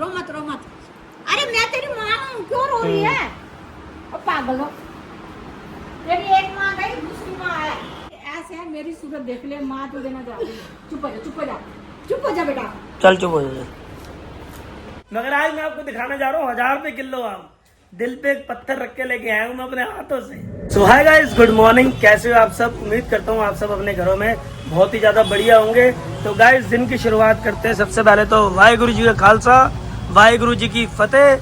रो मत रो मत। अरे मैं तेरी माँ हूँ, क्यों रो रही है? और पागल हो, तेरी एक माँ गई दूसरी माँ है। ऐसे है, मेरी सूरत देख ले, माँ तो देना चाह रही है। चुप हो जा, चुप हो जा, चुप हो जा बेटा। चल चुप हो जा। मगर आज मैं आपको दिखाने जा रहा हूँ 1000 रुपए किलो आम। दिल पे एक पत्थर रख के लेके आया हूँ मैं अपने हाथों से। सो हाय गाइस, गुड मॉर्निंग। कैसे हो आप सब? उम्मीद करता हूँ आप सब अपने घरों में बहुत ही ज्यादा बढ़िया होंगे। तो गाइस दिन की शुरुआत करते हैं। सबसे पहले तो वाहेगुरु जी का खालसा, वाहेगुरु जी की फतेह।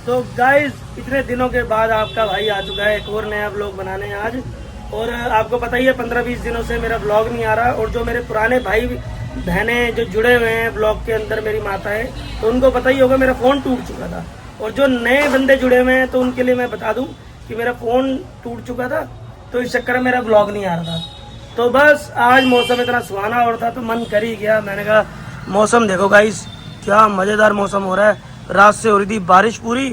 तो गाइस इतने दिनों के बाद आपका भाई आ चुका है एक और नया ब्लॉग बनाने आज। और आपको पता ही है 15-20 दिनों से मेरा ब्लॉग नहीं आ रहा। और जो मेरे पुराने भाई बहने जो जुड़े हुए हैं ब्लॉग के अंदर, मेरी माता है, तो उनको पता ही होगा मेरा फ़ोन टूट चुका था। और जो नए बंदे जुड़े हुए हैं तो उनके लिए मैं बता दूं कि मेरा फ़ोन टूट चुका था, तो इस चक्कर में मेरा ब्लॉग नहीं आ रहा था। तो बस आज मौसम इतना सुहाना और था तो मन कर ही गया। मैंने कहा मौसम देखो गाइस, क्या मज़ेदार मौसम हो रहा है। रात से हो रही थी बारिश पूरी,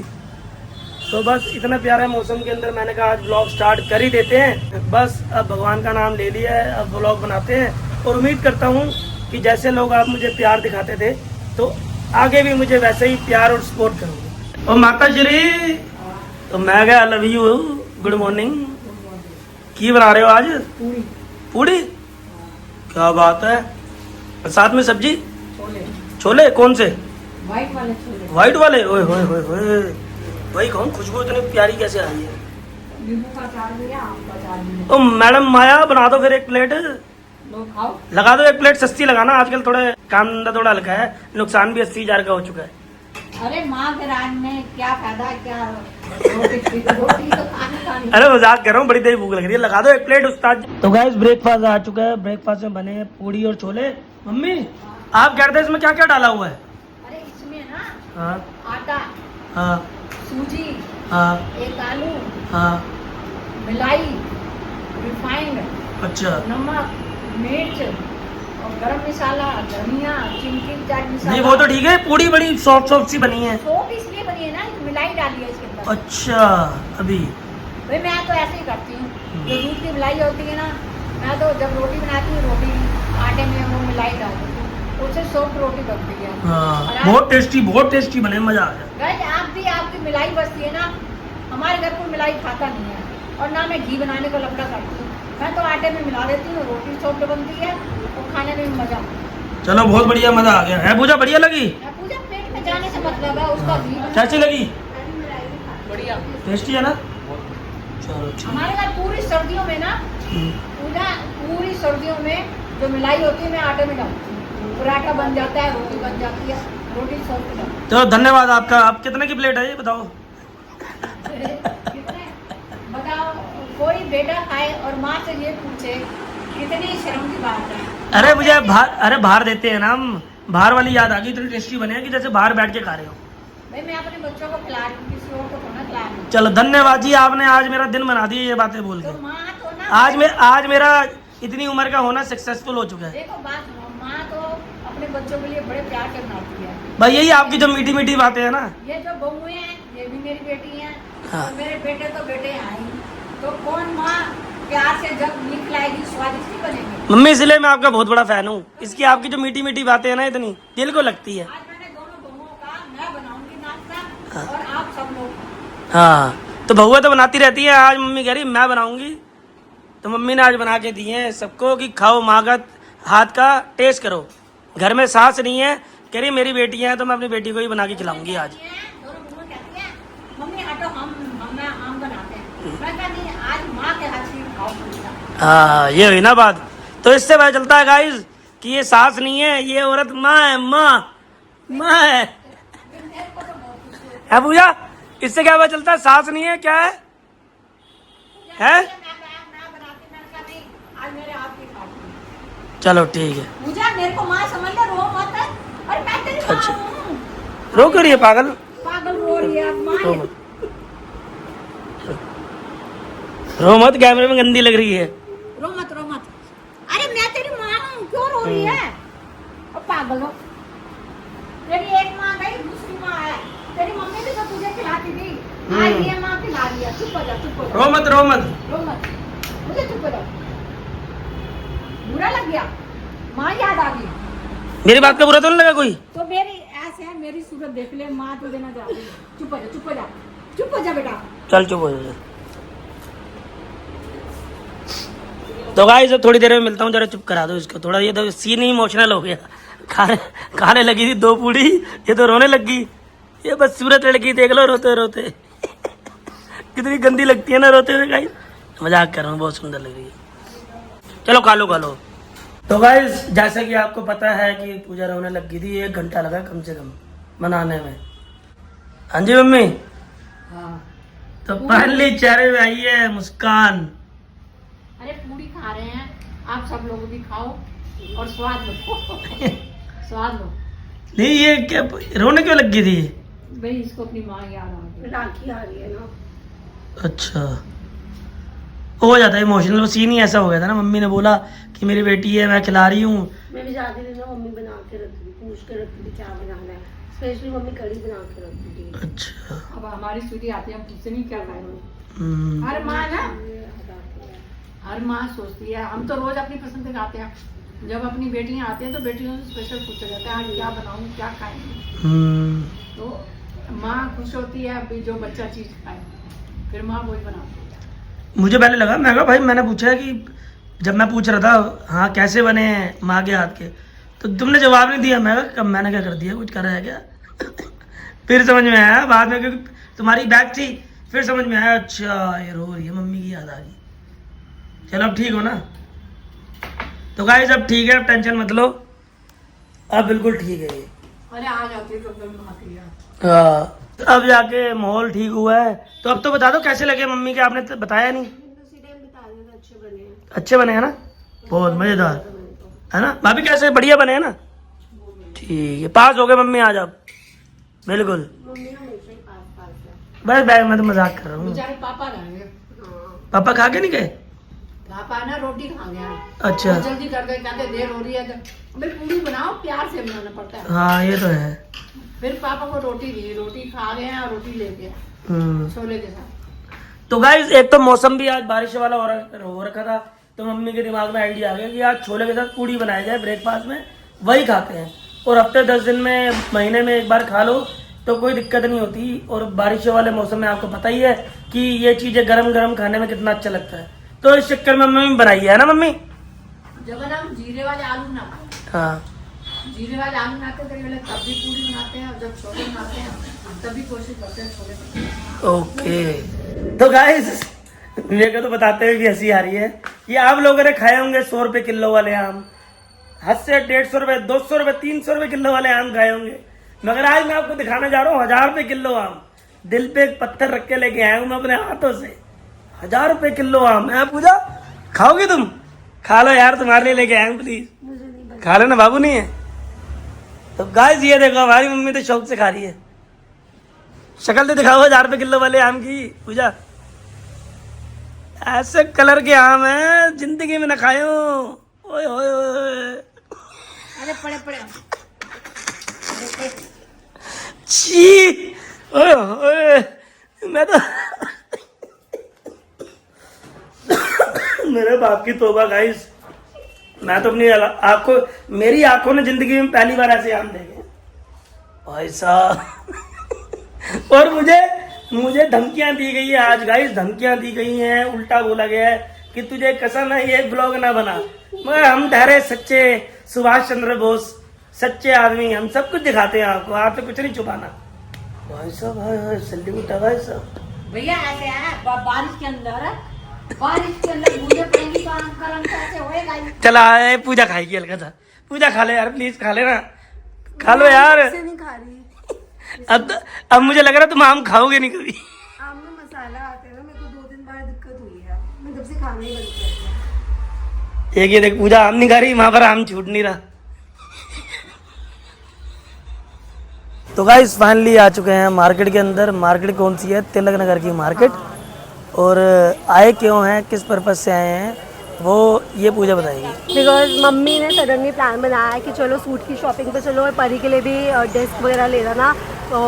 तो बस इतना प्यारा मौसम के अंदर मैंने कहा आज ब्लॉग स्टार्ट कर ही देते हैं। बस अब भगवान का नाम ले लिया है, अब ब्लॉग बनाते हैं। और उम्मीद करता हूँ कि जैसे लोग आप मुझे प्यार दिखाते थे तो आगे भी मुझे वैसे ही प्यार और सपोर्ट करोगे। और माता श्री, तो मैं क्या लव यू, गुड मॉर्निंग। की बना रहे हो आज? पूरी पूड़ी, क्या बात है। और साथ में सब्जी? छोले, छोले कौन से? व्हाइट वाले छोले। व्हाइट वाले? ओए होए होए होए, वही कहूँ, खुशबू इतनी प्यारी कैसे आई है। नींबू का अचार भी है, आम का अचार भी है। ओ मैडम माया, बना दो फिर एक प्लेट। लो खाओ। लगा दो एक प्लेट, सस्ती लगाना, आजकल थोड़े काम धंधा थोड़ा हल्का है, नुकसान भी 80,000 का हो चुका है। अरे माँ के राज में क्या फायदा है, क्या रोटी तो खानी। अरे मजाक कर रहा हूँ, बड़ी देर भूख लग रही है, लगा दो एक प्लेट उस्ताद। तो गाइस ब्रेकफास्ट आ चुका है। ब्रेकफास्ट में बने हैं पूड़ी और छोले। मम्मी आप कह रहे थे इसमें क्या क्या डाला हुआ है? अरे इसमें ना हाँ आटा, हाँ सूजी, हाँ एक आलू, हाँ। मिलाई, रिफाइंड, अच्छा, नमक, मिर्च और गरम मसाला, धनिया, चिमकी, चाट मसाला। नहीं वो तो ठीक है, पूड़ी बड़ी सॉफ्ट सॉफ्ट सी बनी है। सोप इसलिए बनी है ना, मिलाई डाली है इसके अंदर। अच्छा, अभी भाई मैं तो ऐसे ही करती हूँ, जो दूध की मिलाई होती है ना, मैं तो जब रोटी बनाती हूँ रोटी आटे में वो मिलाई डाल देती हूँ, उससे सॉफ्ट रोटी बनती है। हाँ, बहुत टेस्टी बने, मजा आ गया। गाइस आप भी, आपकी मिलाई बचती है ना, हमारे घर को मिलाई खाता नहीं है। और ना मैं घी बनाने को लफड़ा करती हूँ, मैं तो आटे में मिला देती हूँ, रोटी सॉफ्ट बनती है और खाने में भी मजा आता है। चलो बहुत बढ़िया, मजा आ गया है। पूजा बढ़िया लगी? पूजा पेट में जाने से मतलब है उसका घी। कैसी लगी? बढ़िया, टेस्टी है ना? चलो ठीक। हमारे घर पूरी सर्दियों में ना, पूजा पूरी सर्दियों में जो मिलाई होती है मैं आटे में डालती हूँ, पराठा बन जाता है, रोटी बन जाती है, रोटी सॉफ्ट बनती है। तो धन्यवाद आपका। आप कितने की प्लेट है ये बताओ? कितने बताओ, कोई बेटा खाए और माँ से ये पूछे, कितनी शर्म की बात है। अरे मुझे बाहर देते हैं ना हम, बाहर वाली याद आ गई। इतनी टेस्टी बने हैं कि जैसे बाहर बैठ के खा रहे हो। भाई मैं अपने बच्चों को खिला रही हूँ, किसी और को थोड़ा खिला रही हूँ। चलो धन्यवाद जी, आपने आज मेरा दिन बना दिया ये बातें बोल तो के। माँ तो ना, आज मेरा इतनी उम्र का होना सक्सेसफुल हो चुका है। देखो बात सुनो, माँ तो अपने बच्चों के लिए बड़े प्यार से बनाती है। भाई यही आपकी जो मीठी मीठी बातें है ना। ये जो बहुएं हैं ये भी मेरी बेटी हैं, हाँ। और मेरे बेटे तो बेटे हैं ही। तो कौन माँ प्यार से जब मीठ खिलाएगी स्वादिष्ट ही बनेगी। मम्मी इसलिए मैं आपका बहुत बड़ा फैन हूँ। इसकी आपकी जो मीठी मीठी बातें है ना, इतनी दिल को लगती है। आज मैंने दोनों बहुओं का मैं बनाऊंगी नाश्ता और आप सब लोग। हाँ, तो बहुआ तो बनाती रहती है, आज मम्मी कह रही मैं बनाऊंगी। तो मम्मी ने आज बना के दिए हैं सबको कि खाओ, माँ का हाथ का टेस्ट करो। घर में सास नहीं है, कह रही मेरी बेटी है तो मैं अपनी बेटी को ही बना के खिलाऊंगी आज। दोनों बहुएं कहती हैं मम्मी हटो, हम बनाते हैं। मैं कहती आज माँ के हाथ से खाओ पूछा। हाँ ये हुई ना बात। तो इससे पता चलता है गाइस कि ये सास नहीं है, ये औरत माँ है। माँ है पूजा। इससे क्या पता चलता है सास नहीं है, क्या है? आज मेरे हाथ की खाती। चलो ठीक है। पूजा मेरे को माँ समझ ले, रो मत। अरे मैं तेरी माँ अच्छा। हूँ। रो कर रही है पागल? पागल रो रही है माँ। रो मत, रो मत, कैमरे में गंदी लग रही है। रो मत रो मत। अरे मैं तेरी माँ हूँ, क्यों रो रही है? और पागल हो, तेरी एक माँ गई दूसरी माँ है। तेरी मम्मी भी तो तुझे खिलाती थी, आज ये माँ खिला रही है। चुप हो जा, चुप हो जा। रो मत रो मत, मुझे चुप हो जा। बुरा लग गया, माँ याद आ गई। मेरी बात का बुरा तो नहीं लगा कोई? तो मेरी ऐसे ऐसे है मेरी सूरत देख ले, माँ तू देना जा रही है। चुप हो जा, चुप हो जा, चुप हो जा बेटा। चल चुप हो जा। तो गाइस अब थोड़ी देर में मिलता हूँ, जरा चुप करा दो इसको थोड़ा, ये तो सीन ही इमोशनल हो गया। खाने लगी थी 2 पूड़ी, ये तो रोने लगी। ये बस सूरत लड़की देख लो रोते रोते। कितनी गंदी लगती है ना रोते हुए गाइस, मजाक कर रहा हूँ, बहुत सुंदर लग रही है। चलो खा लो खा लो। तो गाइस जैसे कि आपको पता है कि पूजा रोने लगी थी, 1 घंटा लगा कम से कम बनाने में। हाँ जी मम्मी। हाँ। तो फाइनली चेहरे में आई है मुस्कान। अरे पूरी खा रहे हैं, आप सब लोग भी खाओ और स्वाद लो। स्वाद लो। नहीं ये क्या रोने क्यों लगी थी? भाई इसको अपनी माँ याद आ गई, राखी आ रही है ना। अच्छा हो जाता है इमोशनल, वो सीन ही ऐसा हो गया था ना। मम्मी ने बोला कि मेरी बेटी है, मैं खिला रही हूँ। मैं भी जाती थी ना, मम्मी बना के रखती थी, पूछ के रखती थी क्या बनाना है, स्पेशली मम्मी कढ़ी बना के रखती थी। अच्छा। अब हमारी स्वीटी आती है, हम खुद से नहीं कर रहे हम्म। हर माँ ना, हर माँ सोचती है, हम तो रोज अपनी पसंद से खाते हैं, जब अपनी बेटियां आती हैं तो बेटियों से स्पेशल पूछा जाता है आज क्या बनाऊं, क्या खाएंगे। तो माँ खुश होती है अभी जो बच्चा चीज खाए, फिर माँ वही बनाती है। मुझे पहले लगा, मैं कहा भाई, मैंने पूछा है कि जब मैं पूछ रहा था हाँ कैसे बने हैं माँ के हाथ के, तो तुमने जवाब नहीं दिया। मैं कहा मैंने क्या कर दिया, कुछ करा है क्या? फिर समझ में आया बाद में, क्योंकि तुम्हारी बैग थी, फिर समझ में आया अच्छा ये रो रही है, मम्मी की याद आ गई। चलो अब ठीक हो ना? तो गाइस अब ठीक है, अब टेंशन मत लो, अब बिल्कुल ठीक है ये। अरे आ जाती है तो नहाती है। हाँ अब जाके माहौल ठीक हुआ है। तो अब तो बता दो कैसे लगे मम्मी के, आपने तो बताया नहीं। अच्छे बने हैं ना, बहुत मजेदार है ना भाभी? कैसे बढ़िया बने हैं ना? ठीक है, पास हो गए मम्मी आज आप बिल्कुल। बस बैग मैं तो मजाक कर रहा हूँ। बेचारे पापा रहेंगे, पापा खा के नहीं गए? पापा ना रोटी खा गया। अच्छा। तो जल्दी कर गए, कहते देर हो रही है तो भाई पूरी बनाओ, प्यार से बनाना पड़ता है। हाँ ये तो है। फिर पापा को रोटी दी, रोटी खा गए और रोटी ले गए छोले के साथ। तो गाइस एक तो मौसम भी आज बारिश वाला हो रखा था, तो मम्मी के दिमाग में आइडिया आ गया कि आज छोले के साथ पूड़ी बनाया जाए ब्रेकफास्ट में, वही खाते हैं। और हफ्ते 10 दिन में, महीने में एक बार खा लो तो कोई दिक्कत नहीं होती। और बारिश वाले मौसम में आपको पता ही है कि ये चीजें गरम गरम खाने में कितना अच्छा लगता है, तो इस चक्कर में मम्मी बनाई है ना मम्मी? जब हम जीरे वाले आलू ना खाते, हाँ जीरे वाले आलू बनाते हैं तब भी पूरी बनाते हैं, और जब छोले बनाते हैं तभी कोशिश करते हैं छोले बनाते हैं। ओके। तो गाइस मेरे को तो बताते हुए भी हंसी आ रही है कि आप लोगों ने खाए होंगे 100 रुपए किलो वाले आम, हद से 150 रुपए, 200 रुपए, 300 रुपए किलो वाले आम खाए होंगे, मगर आज मैं आपको दिखाने जा रहा हूँ 1000 रुपए किलो आम। दिल पे एक पत्थर रख के लेके आया हूँ मैं अपने हाथों से। 1000 रुपए किलो आम है। पूजा खाओगी तुम? खा लो यार, तुम्हारे लिए लेके आया हूँ, प्लीज खा लो ना, बाबू नहीं है तो। गाइस ये देखो हमारी मम्मी तो शौक से खा रही है। शक्ल तो दिखाओ 1000 रुपए किलो वाले आम की। पूजा ऐसे कलर के आम है जिंदगी में न खाए हो। ओए ओए ओए, अरे पड़े पड़े छी, ओए ओए, मैं तो मेरे बाप की तौबा गाइस, मैं तो अपनी आंखों, मेरी आंखों ने जिंदगी में पहली बार ऐसे आम देखे भाई साहब। और मुझे धमकियां दी गई है आज गाइस, धमकियां दी गई हैं, उल्टा बोला गया है कि तुझे कसम है ये ब्लॉग ना बना। मगर हम ठहरे सच्चे सुभाष चंद्र बोस, सच्चे आदमी, हम सब कुछ दिखाते हैं आपको, आपसे कुछ नहीं छुपाना। भाई साहब भाई सैल्यूट है भाई साहब। भैया ऐसे है बारिश के अंदर, बारिश के अंदर मुझे पहली बार करम कैसे होएगा। चला पूजा खाएगी हल्का सा, पूजा खा ले यार प्लीज, खा लेना, खा लो यार। नहीं खा रही। अब मुझे लग रहा है तुम आम खाओगे नहीं कभी। आम में मसाला आते हैं ना, मेरे को 2-3 बार दिक्कत हुई है, मैं जब से खाना ही बंद कर दिया। एक ये देख पूजा आम नहीं खा रही, वहां पर आम छूट नहीं रहा। तो गाइस फाइनली आ चुके हैं मार्केट के अंदर। मार्केट कौन सी है? तिलक नगर की मार्केट। और आए क्यों हैं, किस पर्पज से आए हैं, वो ये पूजा बताएगी। बिकॉज मम्मी ने सडनली प्लान बनाया कि चलो सूट की शॉपिंग पे चलो, और परी के लिए भी डेस्क वगैरह लेना ना, तो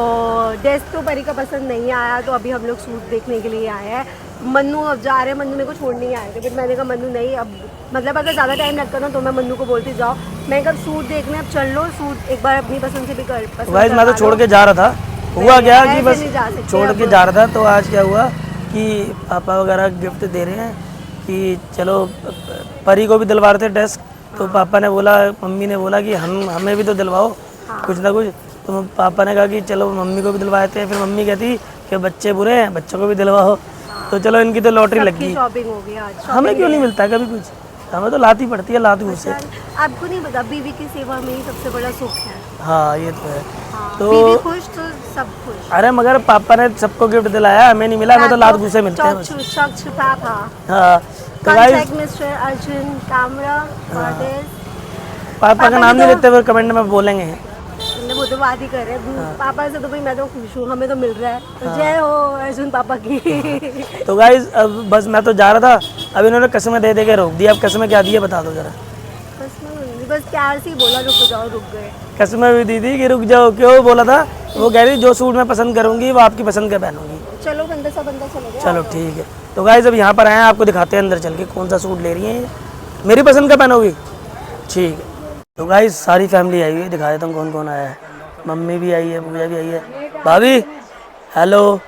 डेस्क तो परी का पसंद नहीं आया, तो अभी हम लोग सूट देखने के लिए आए हैं। मन्नू अब जा रहे हैं, मन्नू मेरे को छोड़ नहीं आए थे, बट मैंने कहा मन्नू नहीं, अब मतलब अगर ज़्यादा टाइम लगता ना तो मैं मन्नू को बोलती जाओ, मैं कब सूट देखने अब चल लो, सूट एक बार अपनी पसंद से भी कर गाइस मैं तो छोड़ के जा रहा था, हुआ क्या कि बस नहीं जा सकते छोड़ के जा रहा था, तो आज क्या हुआ कि पापा वगैरह गिफ्ट दे रहे हैं कि चलो परी को भी दिलवा रहे थे डेस्क, तो पापा ने बोला, मम्मी ने बोला कि हमें भी तो दिलवाओ कुछ ना कुछ, तो पापा ने कहा कि चलो मम्मी को भी दिलवाते हैं, फिर मम्मी कहती कि बच्चे बुरे हैं, बच्चों को भी दिलवाओ, तो चलो इनकी तो लॉटरी लग गई। शॉपिंग हो गई आज। हमें क्यों नहीं मिलता कभी कुछ, हमें तो लाती पड़ती है लात घूस से। आपको नहीं पता, बीवी की सेवा में ही सबसे बड़ा सुख है। हाँ ये तो है। तो बीवी खुश तो सब खुश। अरे मगर पापा ने सबको गिफ्ट दिलाया, हमें नहीं मिला, हमें तो लात घूसे मिलते हैं बस। चौक छुपा था। हाँ तो गाइस मिस्टर अर्जुन कामरा पापा का नाम नहीं लेते हुए कमेंट में बोलेंगे, वो तो बात ही कर रहे हैं पापा से, तो भाई मैं तो खुश हूँ, हमें तो मिल रहा है, तो जय हो अर्जुन पापा की। तो गाइस अब बस मैं तो जा रहा था, अब इन्होंने कसमें दे दे के रोक दिया, अब कसमें क्या दी है बता दो जरा। बस प्यार से ही बोला रुक जाओ, रुक गए। कसमें भी दी थी कि रुक जाओ, क्यों बोला था, वो कह रही जो सूट मैं पसंद करूंगी वो आपकी पसंद का पहनूंगी। चलो बंदा सा बंदा चले गया। चलो ठीक है। तो गाइस अब यहाँ पर आए हैं, आपको दिखाते हैं अंदर चल के कौन सा सूट ले रही हैं, मेरी पसंद का पहनोगी, ठीक है। तो गाइस सारी फैमिली आई हुई है, दिखा देता हूँ कौन कौन आया है। मम्मी भी आई है, पूजा भी आई है, भाभी हेलो,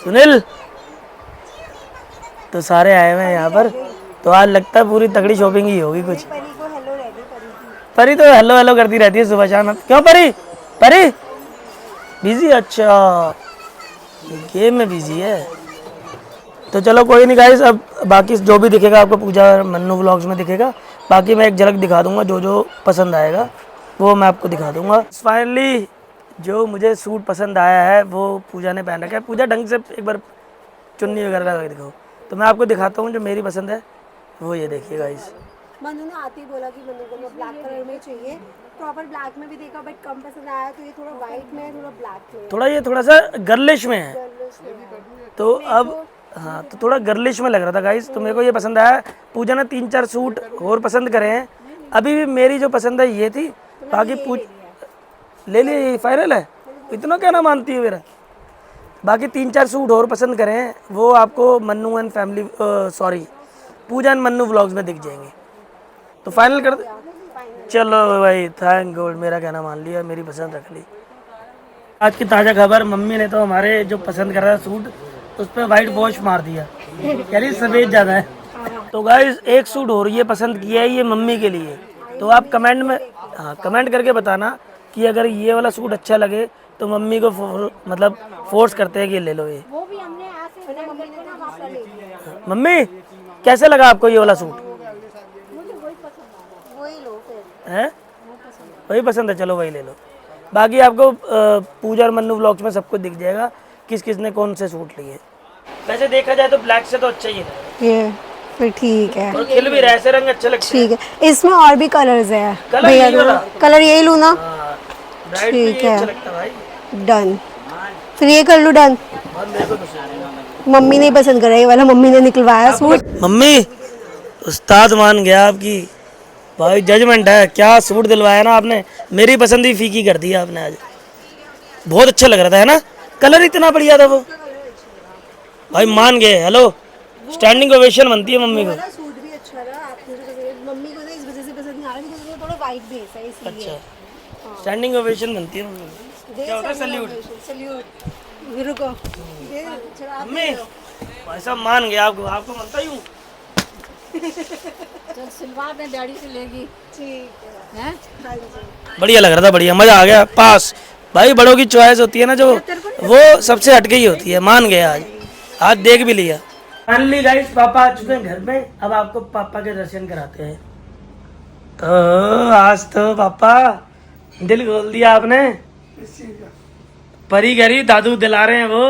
सुनील, तो सारे आए हुए हैं यहाँ पर। तो आज लगता है पूरी तगड़ी शॉपिंग ही होगी कुछ। परी तो हेलो हेलो करती रहती है सुबह शाम। क्यों परी, परी बिजी, अच्छा गेम में बिजी है। तो चलो कोई नहीं गाइस, अब बाकी जो भी दिखेगा आपको पूजा मन्नू व्लॉग्स में दिखेगा, बाकी मैं एक झलक दिखा दूंगा, जो जो पसंद आएगा वो मैं आपको दिखा दूंगा। फाइनली जो मुझे सूट पसंद आया है वो पूजा ने पहन रखा है। पूजा ढंग से एक बार चुन्नी वगैरह लगा के दिखाओ, तो मैं आपको दिखाता हूँ जो मेरी पसंद है वो ये देखिए गाइस। मनु ने आते ही बोला कि मनु को ब्लैक कलर में चाहिए, प्रॉपर ब्लैक में भी देखा बट कम पसंद आया, तो ये थोड़ा वाइट में, थोड़ा ब्लैक में, थोड़ा ये थोड़ा सा गर्लिश में है, तो अब हाँ तो थोड़ा गर्लिश में लग रहा था गाइस, तो मेरे को ये पसंद आया। पूजा ने 3-4 सूट और पसंद करे हैं, अभी भी मेरी जो पसंद है ये थी, बाकी ले लिए फाइनल है, इतना क्या ना मानती है मेरा। बाकी 3-4 सूट और पसंद करें हैं, वो आपको Mannu and family sorry Pooja and Mannu vlogs में दिख जाएंगे। तो फाइनल कर दे, चलो भाई थैंक गॉड, मेरा कहना मान लिया, मेरी पसंद रख ली। आज की ताज़ा खबर, मम्मी ने तो हमारे जो पसंद कर रहा है सूट उस पर वाइट वॉश मार दिया, कह रही सफ़ेद ज़्यादा है। तो गाइस एक सूट और ये पसंद किया है, ये मम्मी के लिए, तो आप कमेंट में कमेंट करके बताना कि अगर ये वाला सूट अच्छा लगे तो मम्मी को मतलब फोर्स करते हैं कि ले लो ये। वो भी हमने आज से मम्मी ने ना वापस ले लिया। मम्मी कैसे लगा आपको ये वाला सूट? मुझे वही पसंद आया, वही लो फिर। है वही पसंद है, चलो वही ले लो। बाकी आपको पूजा और मन्नू व्लॉग्स में सब कुछ दिख जाएगा किस किस ने कौन से सूट लिए। वैसे देखा जाए तो ब्लैक से तो अच्छा ही है ये, फिर ठीक है, और खिल भी रहा है, ऐसे रंग अच्छे लगते ठीक है। इसमें और भी कलर्स है कलर भैया, यही वाला? कलर यही लूँ ना, हैं, ब्राइट भी ठीक है। अच्छा लगता है भाई। डन, फिर ये कर लूँ डन। और मेरे को तो सूट मम्मी नहीं पसंद कर रही वाला, मम्मी ने निकलवाया सूट। मम्मी उस्ताद मान गया आपकी, भाई जजमेंट है, क्या सूट दिलवाया ना आपने, मेरी पसंद ही फीकी कर दी आपने आज। बहुत अच्छा लग रहा था है ना, कलर इतना बढ़िया था वो, भाई मान गए। हेलो स्टैंडिंग ओवेशन बनती है मम्मी को। सूट भी अच्छा रहा, आपने जो मम्मी को ना इस वजह से पसंद नहीं आ रहा क्योंकि वो थोड़ा वाइट बेस है इसलिए। अच्छा स्टैंडिंग ओवेशन बनती है मम्मी को। क्या होता है सैल्यूट? सैल्यूट रुको, मम्मी भाई साहब मान गया आपको, आपको मानता ही हूँ। चल सिलवा में डैडी से लेगी, ठीक है। हैं? हाँ जी, बढ़िया लग रहा था, बढ़िया मजा आ गया। पास भाई बड़ों की चॉइस होती है ना जो, वो सबसे हटके ही होती है। मान गया आज देख भी लिया। फाइनली गाइस पापा आ चुके हैं घर में, अब आपको पापा के दर्शन कराते हैं। तो आज तो पापा दिल खोल दिया आपने। परी कह रही दादू दिला रहे हैं वो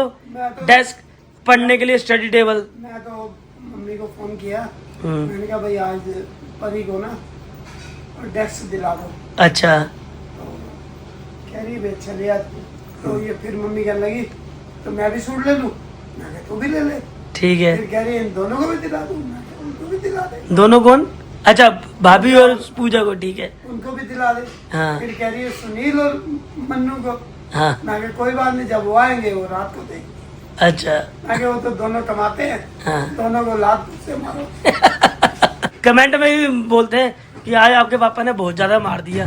डेस्क पढ़ने के लिए, स्टडी टेबल। मैं तो मम्मी को फोन किया, मैंने कहा भाई आज परी को ना डेस्क दिला दो। अच्छा कह रही भाई चले आज, तो ये फिर मम्मी कहने लगी तो मैं भी सूट ले लूं, मैं कहा तू भी ले ले। ठीक है, फिर कह रही इन दोनों को भी दिला दूं, मैं कहा उनको भी दिला दे। दोनों कौन? अच्छा भाभी और पूजा को, ठीक है उनको भी दिला दे। हाँ फिर कह रही है सुनील और मन्नू को, हाँ मैं कहा कोई बात नहीं, जब वो आएंगे वो रात को देंगे। अच्छा मैं कहा वो तो दोनों कमाते हैं, हाँ दोनों को लात से मारो। कमेंट में भी बोलते हैं कि आज आपके पापा ने बहुत ज्यादा मार दिया,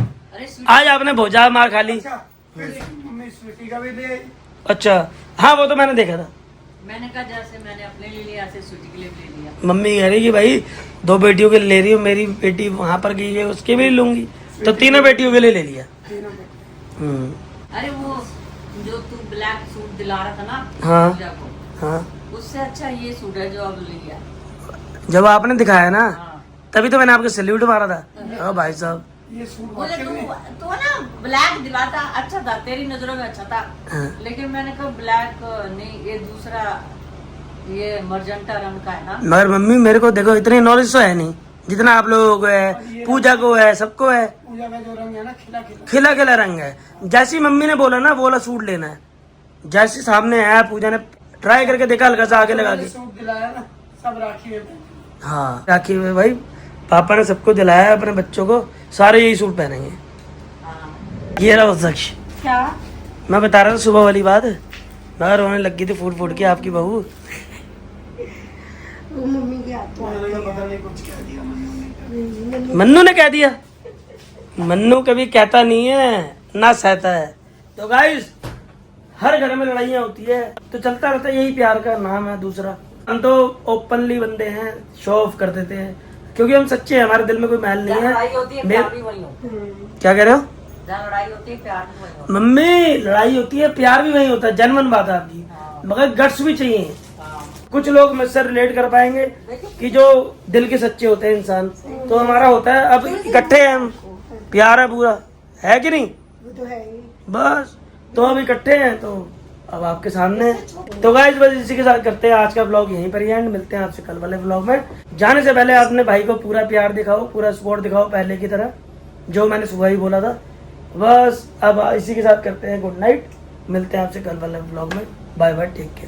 आज आपने बहुत ज्यादा मार खा ली। अच्छा फिर मम्मी स्वीटी का भी ले आई। अच्छा हाँ वो तो मैंने देखा था। मैंने कहा जैसे मैंने अपने लिए लिया ऐसे स्वीटी के लिए भी ले लिया। मम्मी कह रही कि भाई 2 बेटियों के लिए ले रही हूँ, मेरी बेटी वहां पर गई है उसके भी लूंगी, तो 3 बेटियों के लिए ले लिया। तीनों बेटी। अरे वो जो तू ब्लैक सूट दिला रहा था ना हाँ। पूजा को, हाँ उससे अच्छा ये सूट है जो अब लिया। जब आपने दिखाया ना हाँ। तभी तो मैंने आपको सैल्यूट मारा था। ओ भाई साहब। ये सूट मुझे वाकई में तू ना ब्लैक दिलाता अच्छा था, तेरी नजरों में अच्छा था, हाँ। लेकिन मैंने कहा ब्लैक नहीं, ये दूसरा ये मर्जेंटा रंग का है ना। मगर मम्मी मेरे को देखो इतनी नॉलेज तो है नहीं जितना आप लोगों को है, पूजा को है, सबको है। पूजा का जो रंग है ना खिला खिला। खिला खिला रंग है। जैसी मम्मी ने बोला ना वो वाला सूट लेना है, जैसे सामने है पूजा ने ट्राई करके देखा हल्का सा आगे लगा के। सूट दिलाया ना सब राखी में पहने। हाँ राखी में भाई पापा ने सबको दिलाया है अपने बच्चों को, सारे यही सूट पहनेंगे। हाँ। ये रहा सक्ष। क्या मैं बता रहा था सुबह वाली बात, मगर रोने लग गई थी फूट फूट के आपकी बहू। वो मम्मी के हाथ मैंने कहा पता नहीं कुछ कह दिया मम्मी ने। मन्नू ने कह दिया। मन्नू कभी कहता नहीं है ना सहता है। तो गाइस हर घर में लड़ाइयाँ होती है तो चलता रहता है, यही प्यार का नाम है। दूसरा हम तो ओपनली बंदे हैं, शो ऑफ कर देते हैं क्योंकि हम सच्चे हैं, हमारे दिल में कोई मैल नहीं जहाँ लड़ाई होती है प्यार है। भी वही होता है। क्या कह रहे हो जहाँ लड़ाई होती है प्यार भी वही होता मम्मी? लड़ाई होती है प्यार भी वही होता है, जेन्युइन बात है आपकी, मगर गट्स भी चाहिए। है। हाँ। कुछ लोग मुझसे रिलेट कर पाएंगे कि जो दिल के सच्चे होते हैं इंसान, तो हमारा होता है अब इकट्ठे हैं हम, प्यार है पूरा, है कि नहीं? वो तो है ही। बस तो अब इकट्ठे हैं तो अब आपके सामने है। तो गाइस बस इसी के साथ करते हैं आज का ब्लॉग यहीं पर ही एंड। मिलते हैं आपसे कल वाले ब्लॉग में। जाने से पहले अपने भाई को पूरा प्यार दिखाओ, पूरा सपोर्ट दिखाओ पहले की तरह, जो मैंने सुबह ही बोला था। बस अब इसी के साथ करते हैं गुड नाइट। मिलते हैं आपसे कल वाले ब्लॉग में। Bye bye, take care.